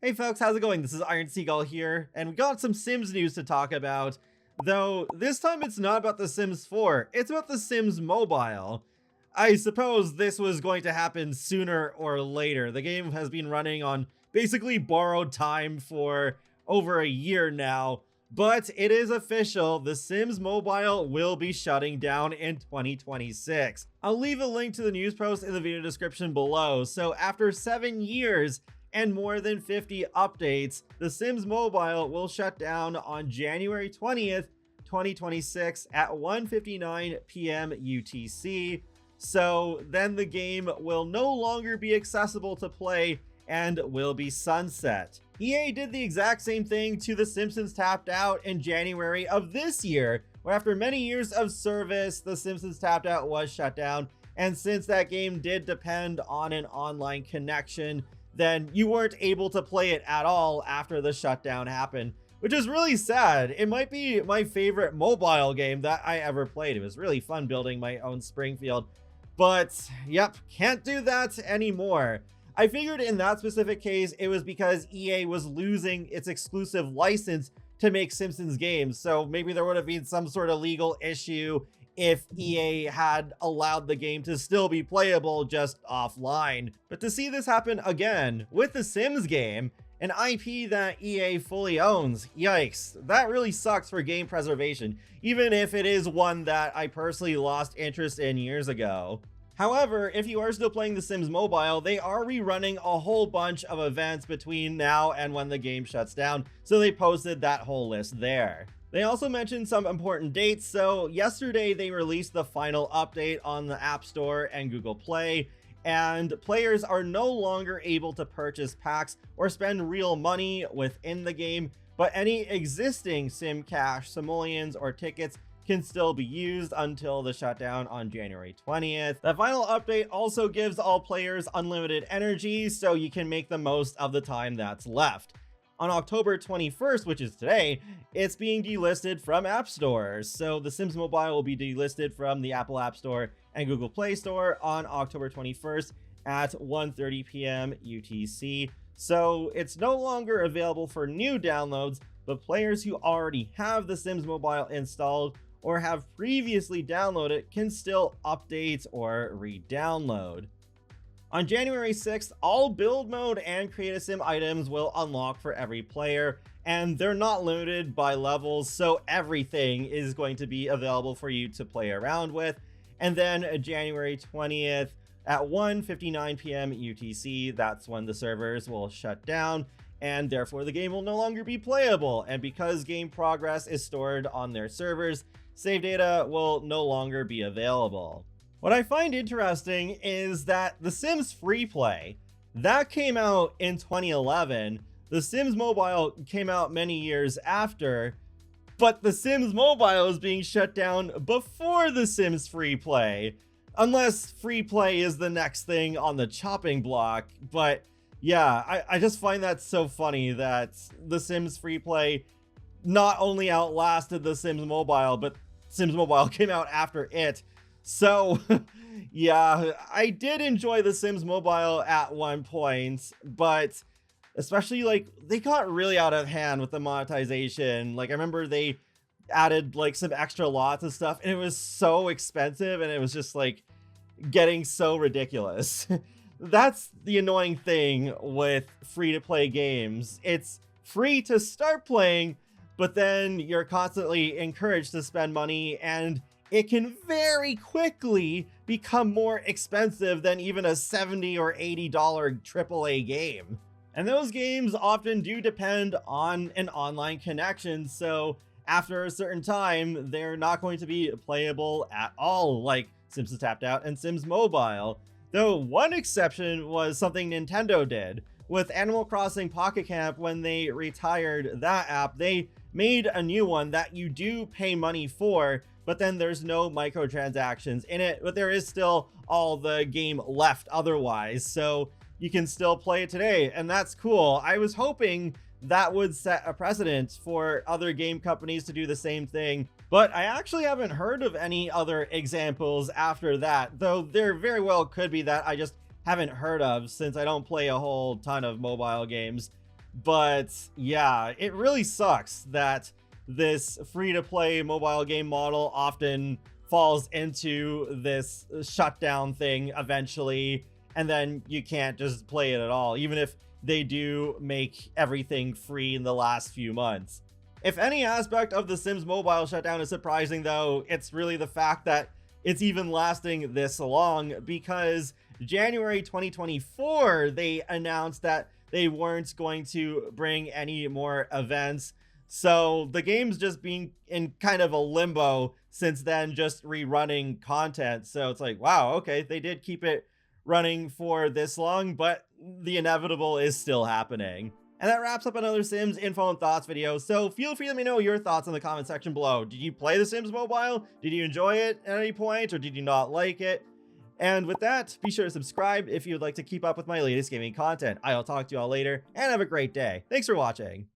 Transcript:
Hey folks, how's it going? This is Iron Seagull here, and we got some Sims news to talk about. Though, this time it's not about The Sims 4, it's about The Sims Mobile. I suppose this was going to happen sooner or later. The game has been running on basically borrowed time for over a year now, but it is official, The Sims Mobile will be shutting down in 2026. I'll leave a link to the news post in the video description below. So after 7 years, and more than 50 updates, The Sims Mobile will shut down on January 20th, 2026 at 1:59 p.m. UTC. So then the game will no longer be accessible to play and will be sunset. EA did the exact same thing to The Simpsons Tapped Out in January of this year, where after many years of service, The Simpsons Tapped Out was shut down. And since that game did depend on an online connection, then you weren't able to play it at all after the shutdown happened, which is really sad. It might be my favorite mobile game that I ever played. It was really fun building my own Springfield, but yep, can't do that anymore. I figured in that specific case, it was because EA was losing its exclusive license to make Simpsons games. So maybe there would have been some sort of legal issue if EA had allowed the game to still be playable just offline. But to see this happen again with the Sims game, an IP that EA fully owns, yikes, that really sucks for game preservation, even if it is one that I personally lost interest in years ago. However, if you are still playing The Sims Mobile, they are rerunning a whole bunch of events between now and when the game shuts down, so they posted that whole list there. They also mentioned some important dates. So yesterday they released the final update on the App Store and Google Play, and players are no longer able to purchase packs or spend real money within the game, but any existing Sim Cash, simoleons, or tickets can still be used until the shutdown on January 20th. The final update also gives all players unlimited energy, so you can make the most of the time that's left. On October 21st, which is today, it's being delisted from app stores. So The Sims Mobile will be delisted from the Apple App Store and Google Play Store on October 21st at 1:30 p.m. UTC. So it's no longer available for new downloads, but players who already have The Sims Mobile installed or have previously downloaded can still update or re-download. On January 6th, all build mode and create a sim items will unlock for every player, and they're not limited by levels, so everything is going to be available for you to play around with. And then January 20th at 1:59 p.m. UTC, that's when the servers will shut down, and therefore the game will no longer be playable. And because game progress is stored on their servers, save data will no longer be available. What I find interesting is that The Sims Free Play, that came out in 2011. The Sims Mobile came out many years after, but The Sims Mobile is being shut down before The Sims Free Play, unless Free Play is the next thing on the chopping block. But yeah, I just find that so funny that The Sims Free Play not only outlasted The Sims Mobile, but Sims Mobile came out after it. So yeah, I did enjoy The Sims Mobile at one point, but especially like they got really out of hand with the monetization. Like I remember they added like some extra lots and stuff, and it was so expensive, and it was just like getting so ridiculous. That's the annoying thing with free-to-play games. It's free to start playing, but then you're constantly encouraged to spend money, and it can very quickly become more expensive than even a $70 or $80 AAA game. And those games often do depend on an online connection, so after a certain time, they're not going to be playable at all, like Simpsons Tapped Out and Sims Mobile. Though one exception was something Nintendo did. With Animal Crossing Pocket Camp, when they retired that app, they made a new one that you do pay money for, but then there's no microtransactions in it, but there is still all the game left otherwise, so you can still play it today, and that's cool. I was hoping that would set a precedent for other game companies to do the same thing, but I actually haven't heard of any other examples after that, though there very well could be that I just haven't heard of, since I don't play a whole ton of mobile games. But yeah, it really sucks that this free-to-play mobile game model often falls into this shutdown thing eventually, and then you can't just play it at all, even if they do make everything free in the last few months. If any aspect of the Sims Mobile shutdown is surprising, though, it's really the fact that it's even lasting this long, because January 2024, they announced that they weren't going to bring any more events. So the game's just been in kind of a limbo since then, just rerunning content. So it's like, wow, okay, they did keep it running for this long, but the inevitable is still happening. And that wraps up another Sims info and thoughts video. So feel free to let me know your thoughts in the comment section below. Did you play The Sims Mobile? Did you enjoy it at any point, or did you not like it? And with that, be sure to subscribe if you would like to keep up with my latest gaming content. I'll talk to you all later, and have a great day. Thanks for watching.